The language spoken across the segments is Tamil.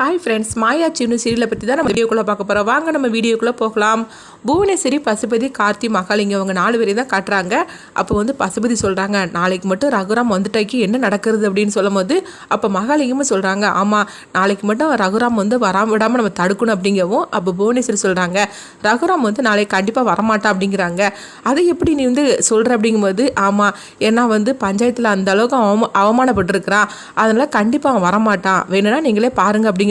ஹாய் ஃப்ரெண்ட்ஸ், மாயாச்சின்னு சீரியலை பற்றி தான் நம்ம வீடியோக்குள்ளே பார்க்க போகிறோம். வாங்க நம்ம வீடியோக்குள்ளே போகலாம். புவனேஸ்வரி, பசுபதி, கார்த்தி, மகாலிங்கம் அவங்க 4 பேரையும் தான் காட்டுறாங்க. அப்போ வந்து பசுபதி சொல்கிறாங்க, நாளைக்கு மட்டும் ரகுராம் வந்துட்டாக்கி என்ன நடக்கிறது அப்படின்னு சொல்லும் போது அப்போ மகாலிங்கமும் சொல்கிறாங்க, ஆமாம் நாளைக்கு மட்டும் ரகுராம் வந்து விடாமல் நம்ம தடுக்கணும் அப்படிங்கவும் அப்போ புவனேஸ்வரி சொல்கிறாங்க, ரகுராம் வந்து நாளைக்கு கண்டிப்பாக வரமாட்டான் அப்படிங்கிறாங்க. அதை எப்படி நீ வந்து சொல்கிற அப்படிங்கும்போது, ஆமாம் ஏன்னா வந்து பஞ்சாயத்தில் அந்த அளவுக்கு அவமானப்பட்டிருக்கிறான், அதனால் கண்டிப்பாக அவன் வரமாட்டான், வேணும்னா நீங்களே பாருங்க அப்படிங்கும்போது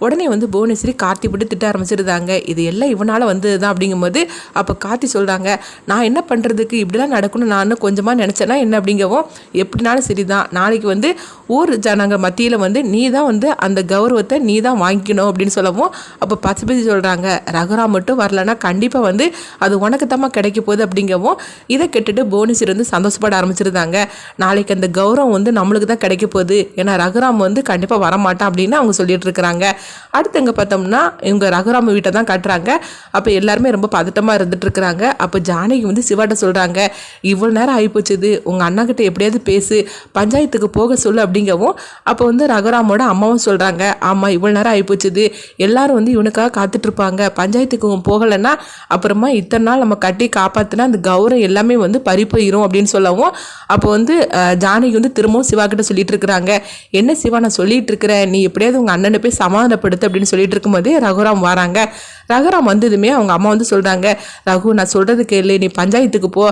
உடனே வந்து புவனேஸ்வரி கார்த்தி போட்டு திட்ட ஆரம்பிச்சிருந்தாங்க. இது எல்லாம் இவனால் வந்தது தான் அப்படிங்கும்போது அப்போ கார்த்தி சொல்கிறாங்க, நான் என்ன பண்ணுறதுக்கு இப்படிலாம் நடக்கணும் நான் கொஞ்சமாக நினச்சேன்னா என்ன அப்படிங்கவும், எப்படினாலும் சரி தான் நாளைக்கு வந்து ஊர் ஜனங்க மத்தியில் வந்து நீ தான் வந்து அந்த கௌரவத்தை நீ தான் வாங்கிக்கணும் அப்படின்னு சொல்லவும் அப்போ பசுபதி சொல்கிறாங்க, ரகுராம் மட்டும் வரலன்னா கண்டிப்பாக வந்து அது உனக்கு தான் கிடைக்க போகுது அப்படிங்கவும் இதை கேட்டுட்டு புவனேஸ்வரி வந்து சந்தோஷப்பட ஆரம்பிச்சிருந்தாங்க. நாளைக்கு அந்த கௌரவம் வந்து நம்மளுக்கு தான் கிடைக்க போகுது, ஏன்னா ரகுராம் வந்து கண்டிப்பாக வரமாட்டான் அப்படின்னு அவங்க சொல்லிட்டு இருக்கிறாங்க. அடுத்து எங்கே பார்த்தோம்னா இவங்க ரகுராம வீட்டை தான் காட்டுறாங்க. அப்போ எல்லாருமே ரொம்ப பதட்டமாக இருந்துட்டு இருக்கிறாங்க. அப்போ ஜானகி வந்து சிவாட்ட சொல்கிறாங்க, இவ்வளோ நேரம் ஆகிப்போச்சுது, உங்கள் அண்ணா கிட்ட எப்படியாவது பேசு, பஞ்சாயத்துக்கு போக சொல்லு அப்படிங்கவும் அப்போ வந்து ரகுராமோட அம்மாவும் சொல்கிறாங்க, ஆமாம் இவ்வளோ நேரம் ஆகிப்போச்சுது, எல்லாரும் வந்து இவனுக்காக காத்துட்ருப்பாங்க, பஞ்சாயத்துக்கு போகலைன்னா அப்புறமா இத்தனை நாள் நம்ம கட்டி காப்பாற்றினா அந்த கௌரவம் எல்லாமே வந்து பறி போயிடும் அப்படின்னு சொல்லவும் அப்போ வந்து ஜானகி வந்து திரும்பவும் சிவா கிட்ட சொல்லிட்டு இருக்கிறாங்க, என்ன சிவா நான் சொல்லிட்டு இருக்கிறேன், நீ எப்படியாவது உங்கள் அண்ணனை போய் சமாதானப்படுத்து அப்படின்னு சொல்லிட்டு இருக்கும்போதே ரகுராம் வராங்க. ரகுராம் வந்ததுமே அவங்க அம்மா வந்து சொல்கிறாங்க, ரகு நான் சொல்கிறது கேளு, நீ பஞ்சாயத்துக்கு போ,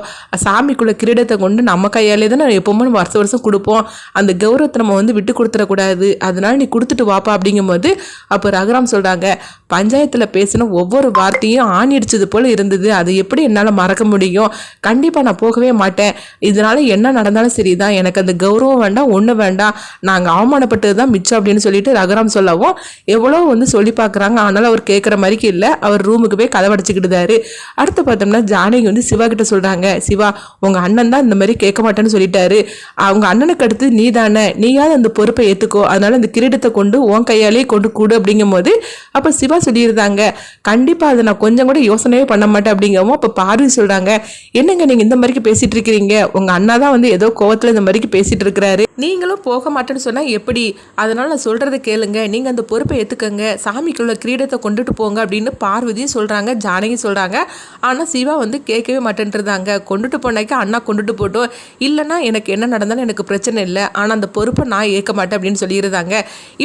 சாமிக்குள்ள கிரீடத்தை கொண்டு நம்ம கையாலே தான் நான் எப்பவுமே வருஷம் வருஷம் கொடுப்போம், அந்த கௌரவத்தை நம்ம வந்து விட்டு கொடுத்துடக்கூடாது, அதனால நீ கொடுத்துட்டு வாப்பா அப்படிங்கும்போது அப்போ ரகுராம் சொல்கிறாங்க, பஞ்சாயத்தில் பேசின ஒவ்வொரு வார்த்தையும் ஆணிடிச்சது போல் இருந்தது, அது எப்படி என்னால் மறக்க முடியும், கண்டிப்பாக நான் போகவே மாட்டேன், இதனால என்ன நடந்தாலும் சரி தான், எனக்கு அந்த கௌரவம் வேண்டாம் ஒன்றும் வேண்டாம், நாங்கள் அவமானப்பட்டது தான் மிச்சம் அப்படின்னு சொல்லிட்டு ரகுராம் சொல்லவும் எவ்வளோ வந்து சொல்லி பார்க்குறாங்க. ஆனாலும் அவர் கேட்குற மாதிரிக்கு இல்லை, அவர் ரூமுக்கு போய் கதை அடிச்சுக்கிட்டுதாரு. அடுத்து பார்த்தோம்னா ஜானகி வந்து சிவா கிட்ட சொல்கிறாங்க, சிவா உங்கள் அண்ணன் தான் இந்த மாதிரி கேட்க மாட்டேன்னு சொல்லிட்டாரு, அவங்க அண்ணனுக்கு அடுத்து நீ தானே, நீயாவது அந்த பொறுப்பை ஏற்றுக்கோ, அதனால அந்த கிரீடத்தை கொண்டு உன் கையாலே கொண்டு கூடு அப்படிங்கும் போது அப்போ சிவா சொல்லியிருந்தாங்க, கண்டிப்பாக அதை நான் கொஞ்சம் கூட யோசனையே பண்ண மாட்டேன் அப்படிங்கவும் அப்போ பார்வதி சொல்கிறாங்க, என்னங்க நீங்கள் இந்த மாதிரிக்கு பேசிகிட்டு இருக்கிறீங்க, உங்கள் அண்ணா தான் வந்து ஏதோ கோவத்தில் இந்த மாதிரிக்கு பேசிகிட்டு இருக்கிறாரு, நீங்களும் போக மாட்டேன்னு சொன்னால் எப்படி, அதனால் நான் சொல்கிறத கேளுங்க, நீங்கள் அந்த பொறுப்பை ஏற்றுக்கங்க, சாமிக்குள்ள கிரீடத்தை கொண்டுட்டு போங்க அப்படின்னு பார்வதியும் சொல்கிறாங்க, ஜானகி சொல்கிறாங்க. ஆனால் சிவா வந்து கேட்கவே மாட்டேன்ட்டுருந்தாங்க, கொண்டுட்டு போனாக்கா அண்ணா கொண்டுட்டு போட்டோம், இல்லைன்னா எனக்கு என்ன நடந்தாலும் எனக்கு பிரச்சனை இல்லை, ஆனால் அந்த பொறுப்பை நான் ஏற்க மாட்டேன் அப்படின்னு சொல்லியிருந்தாங்க.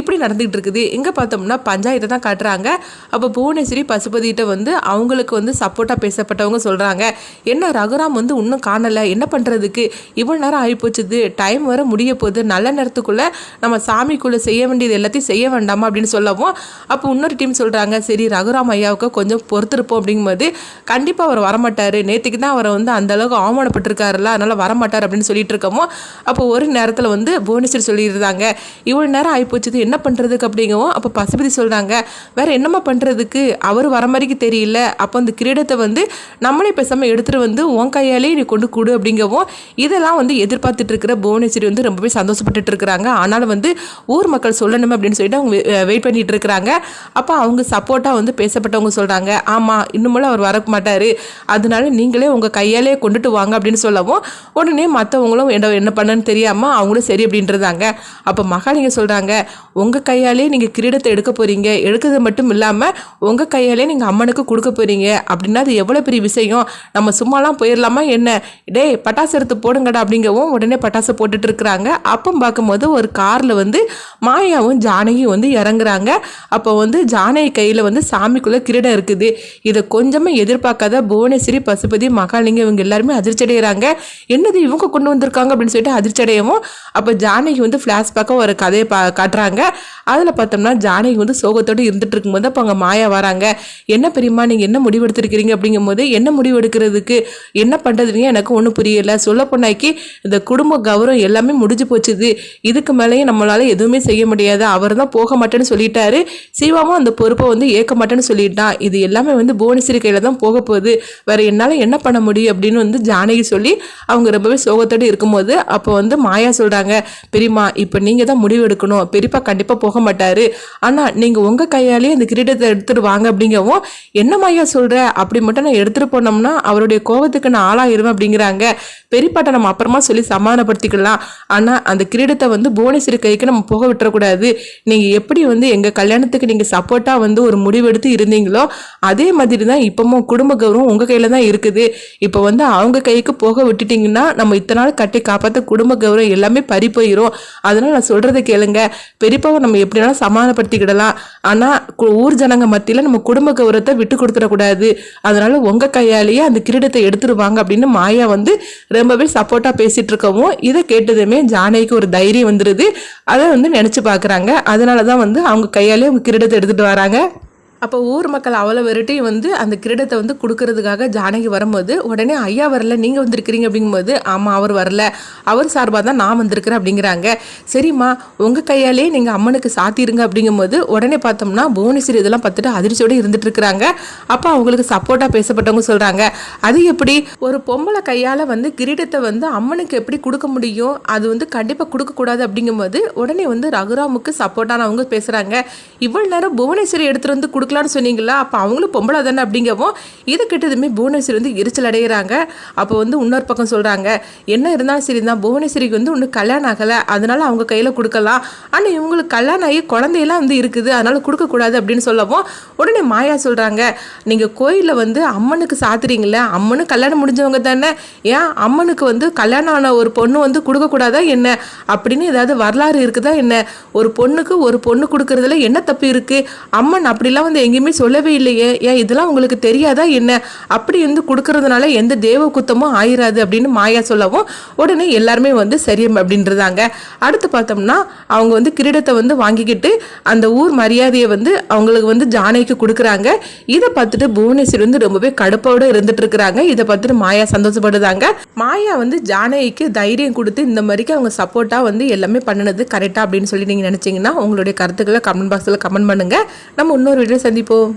இப்படி நடந்துகிட்டு இருக்குது. எங்கே பார்த்தோம்னா பஞ்சாயத்தை தான் காட்டுறாங்க. அப்போ புவனேஸ்வரி பசுபதிகிட்ட வந்து அவங்களுக்கு வந்து சப்போர்ட்டாக பேசப்பட்டவங்க சொல்கிறாங்க, என்ன ரகுராம் வந்து இன்னும் காணலை, என்ன பண்ணுறதுக்கு, இவ்வளோ நேரம் ஆகிப்போச்சுது, டைம் வர முடிய போகுது, நல்ல நேரத்துக்குள்ளே நம்ம சாமிக்குள்ளே செய்ய வேண்டியது எல்லாத்தையும் செய்ய வேண்டாமா அப்படின்னு சொல்லவும் அப்போ இன்னொரு டீம் சொல்கிறாங்க, சரி ரகுராம் ஐயாவுக்கு கொஞ்சம் பொறுத்திருப்போம் அப்படிங்கும்போது கண்டிப்பாக அவர் வரமாட்டார், நேற்றுக்கு தான் அவரை வந்து அந்தளவுக்கு அவமானப்பட்டிருக்காருல்ல, அதனால் வரமாட்டார் அப்படின்னு சொல்லிட்டு இருக்கமோ அப்போ ஒரு நேரத்தில் வந்து புவனேஸ்வரி சொல்லியிருந்தாங்க, இவ்வளோ நேரம் ஆகிப்போச்சுது என்ன பண்ணுறதுக்கு அப்படிங்கவும் அப்போ பசுபதி சொல்கிறாங்க, வேறு என்னம்மா பண்ணுறதுக்கு, அவர் வர மாதிரிக்கு தெரியல, அப்போ அந்த கிரீடத்தை வந்து நம்மளே பேசாமல் எடுத்துகிட்டு வந்து உன் கையாலே நீ கொண்டு கூடு அப்படிங்கவும் இதெல்லாம் வந்து எதிர்பார்த்துட்டு இருக்கிற புவனேஸ்வரி வந்து ரொம்பவே சந்தோஷப்பட்டுட்டு இருக்கிறாங்க. ஆனாலும் வந்து ஊர் மக்கள் சொல்லணும் அப்படின்னு சொல்லிட்டு அவங்க வெயிட் பண்ணிட்டு இருக்கிறாங்க. அப்போ அவங்க சப்போர்ட்டாக வந்து பேசப்பட்டவங்க சொல்கிறாங்க, ஆமாம் இன்னும் அவர் வர மாட்டார், அதனால நீங்களே உங்கள் கையாலே கொண்டுட்டு வாங்க அப்படின்னு சொல்லவும் உடனே மற்றவங்களும் என்ன பண்ணன்னு தெரியாமல் அவங்களும் சரி அப்படின்றதாங்க. அப்போ மகாலிங்க சொல்கிறாங்க, உங்கள் கையாலே நீங்கள் கிரீடத்தை எடுக்க போகிறீங்க, எடுக்கிறது மட்டும் இல்லாமல் உங்கள் கையாலே நீங்கள் அம்மனுக்கு கொடுக்க போகிறீங்க அப்படின்னா அது எவ்வளோ பெரிய விஷயம், நம்ம சும்மாலாம் போயிடலாமா என்ன, டே பட்டாசு எடுத்து போடுங்கடா அப்படிங்கவும் உடனே பட்டாசு போட்டுட்டு இருக்கிறாங்க. அப்போ பார்க்கும்போது ஒரு காரில் வந்து மாயாவும் ஜானகியும் வந்து இறங்குறாங்க. அப்போ வந்து ஜானகி கையில் வந்து சாமிக்குள்ளே கிரீடம் இருக்குது. இதை கொஞ்சமாக எதிர்பார்க்காத புவனேஸ்வரி பசுபதி மகாலிங்கம் இவங்க எல்லாருமே அதிர்ச்சி அடைகிறாங்க, என்னது இவங்க கொண்டு வந்திருக்காங்க அப்படின்னு சொல்லிட்டு அதிர்ச்சி அடையவும் அப்போ ஜானகி வந்து ஃப்ளாஷ்பேக்காக ஒரு கதையை காட்டுறாங்க. அதில் பார்த்தோம்னா ஜானகி வந்து சோகத்தோடு இருந்துட்டு இருக்கும்போது அப்போ அங்கே மாயா வராங்க, என்ன பெரியம்மா நீங்கள் என்ன முடிவு எடுத்திருக்கிறீங்க அப்படிங்கும்போது என்ன முடிவு எடுக்கிறதுக்கு என்ன பண்ணுறதுங்க எனக்கு ஒன்றும் புரியலை, சொல்ல போனாக்கி இந்த குடும்ப கௌரவம் எல்லாமே முடிஞ்சு போச்சுது, இதுக்கு மேலேயும் நம்மளால எதுவுமே செய்ய முடியாது, அவர் தான் போக மாட்டேன்னு சொல்லிட்டாரு, சிவாவும் அந்த பொறுப்பை வந்து ஏற்க மாட்டேன்னு சொல்லிட்டான், இது எல்லாமே வந்து புவனேஸ்வரி கையில் தான் போக போகுது, வேற என்னால் என்ன பண்ண முடியும் அப்படின்னு வந்து ஜானகி சொல்லி அவங்க ரொம்பவே சோகத்தோடு இருக்கும்போது அப்போ வந்து மாயா சொல்கிறாங்க, பெரியம்மா இப்போ நீங்கள் தான் முடிவு எடுக்கணும், பெரியப்பா கண்டிப்பாக போக மாட்டார், ஆனால் நீங்கள் உங்கள் கையாலே அந்த கிரீடத்தை எடுத்துகிட்டு வாங்க அப்படிங்கவும் என்ன மாயா சொல்கிற, அப்படி மட்டும் நான் எடுத்துகிட்டு போனோம்னா அவருடைய கோபத்துக்கு நான் ஆளாயிருவேன் அப்படிங்கிறாங்க, பெரியப்பாட்ட நம்ம அப்புறமா சொல்லி சமாதானப்படுத்திக்கலாம், ஆனால் அந்த கிரீடத்தை வந்து புவனேஸ்வரி கைக்கு நம்ம போக விட்டுறக்கூடாது. நீங்கள் எப்படி வந்து எங்கள் கல்யாணத்துக்கு நீங்கள் சப்போர்ட்டாக வந்து ஒரு முடிவெடுத்து இருந்தீங்களோ அதே மாதிரி தான் இப்போவும் குடும்ப கௌரவம் உங்கள் கையில் தான் இருக்குது. இப்போ வந்து அவங்க கைக்கு போக விட்டுட்டிங்கன்னா நம்ம இத்தனை நாள் கட்டி காப்பாற்ற குடும்ப கௌரவம் எல்லாமே பறி போயிடும். அதனால் நான் சொல்கிறத கேளுங்க, பெரியப்பாவை நம்ம எப்படினாலும் சமாதானப்படுத்திக்கிடலாம், ஆனால் ஊர் ஜனங்க மத்தியில் நம்ம குடும்ப கௌரவத்தை விட்டு கொடுத்துடக்கூடாது. அதனால் உங்கள் கையாலேயே அந்த கிரீடத்தை எடுத்துருவாங்க அப்படின்னு மாயா வந்து ரொம்பவே சப்போர்ட்டாக பேசிகிட்டு இருக்கவும் இதை கேட்டதுமே ஜானகிக்கு ஒரு தைரியம் வந்துடுது. அதை வந்து நினச்சி பார்க்குறாங்க. அதனால தான் வந்து அவங்க கையாலே அவங்க கிரீடத்தை எடுத்துகிட்டு வராங்க. அப்போ ஊர் மக்கள் அவ்வளோ வெரைட்டி வந்து அந்த கிரீடத்தை வந்து கொடுக்கறதுக்காக ஜானகி வரும்போது உடனே ஐயா வரல, நீங்கள் வந்திருக்கிறீங்க அப்படிங்கும்போது ஆமாம் அவர் வரல, அவர் சார்பாக தான் நான் வந்திருக்கிறேன் அப்படிங்கிறாங்க. சரிம்மா உங்கள் கையாலே நீங்கள் அம்மனுக்கு சாத்திருங்க அப்படிங்கும்போது உடனே பார்த்தோம்னா புவனேஸ்வரி இதெல்லாம் பார்த்துட்டு அதிர்ச்சியோடு இருந்துட்டு இருக்கிறாங்க. அப்போ அவங்களுக்கு சப்போர்ட்டாக பேசப்பட்டவங்க சொல்கிறாங்க, அது எப்படி ஒரு பொம்பளை கையால் வந்து கிரீடத்தை வந்து அம்மனுக்கு எப்படி கொடுக்க முடியும், அது வந்து கண்டிப்பாக கொடுக்கக்கூடாது அப்படிங்கும்போது உடனே வந்து ரகுராமுக்கு சப்போர்ட்டானவங்க பேசுகிறாங்க. இவ்வளோ நேரம் புவனேஸ்வரி எடுத்துகிட்டு வந்து கொடுக்கலான்னு சொன்னீங்களா, அப்போ அவங்களும் பொம்பளை தானே அப்படிங்கவும் இது கிட்டதுமே புவனேஸ்வரி வந்து எரிச்சல் அடைகிறாங்க. அப்போ வந்து இன்னொரு பக்கம் சொல்கிறாங்க, என்ன இருந்தாலும் சரி தான் புவனேஸ்வரிக்கு வந்து இன்னும் கல்யாணம் ஆகலை, அதனால அவங்க கையில் கொடுக்கலாம், ஆனால் இவங்களுக்கு கல்யாணம் ஆகி குழந்தையெல்லாம் வந்து இருக்குது, அதனால கொடுக்கக்கூடாது அப்படின்னு சொல்லவும் உடனே மாயா சொல்கிறாங்க, நீங்கள் கோயிலில் வந்து அம்மனுக்கு சாத்துறீங்களே, அம்மனும் கல்யாணம் முடிஞ்சவங்க தானே, ஏன் அம்மனுக்கு வந்து கல்யாணம் ஆன ஒரு பொண்ணு வந்து கொடுக்கக்கூடாதா என்ன அப்படின்னு ஏதாவது வரலாறு இருக்குதா என்ன, ஒரு பொண்ணுக்கு ஒரு பொண்ணு கொடுக்கறதுல என்ன தப்பு இருக்குது, அம்மன் அப்படிலாம் வந்து எங்கேயுமே சொல்லவே இல்லையே, ஏன் இதெல்லாம் உங்களுக்கு தெரியாதா என்ன, அப்படி வந்து கொடுக்கறதுனால எந்த தேவ குத்தமும் ஆயிராது அப்படின்னு மாயா சொல்லவும் உடனே எல்லாருமே வந்து சரி அப்படின்றதாங்க. அடுத்து பார்த்தோம்னா அவங்க வந்து கிரீடத்தை வந்து வாங்கிக்கிட்டு அந்த ஊர் மரியாதையை வந்து அவங்களுக்கு வந்து ஜானகிக்கு கொடுக்குறாங்க. இதை பார்த்துட்டு புவனேஸ்வரி வந்து ரொம்பவே கடுப்போடு இருந்துட்டு இருக்கிறாங்க. இதை பார்த்துட்டு மாயா சந்தோஷப்படுதாங்க. மாயா வந்து ஜானகிக்கு தைரியம் கொடுத்து இந்த மாதிரிக்கு அவங்க சப்போர்ட்டாக வந்து எல்லாமே பண்ணினது கரெக்டாக அப்படின்னு சொல்லி நீங்கள் நினச்சிங்கன்னா உங்களுடைய கருத்துக்களை கமெண்ட் பாக்ஸில் கமெண்ட் பண்ணுங்கள். நம்ம இன்னொரு வீடியோ சந்திப்போம்.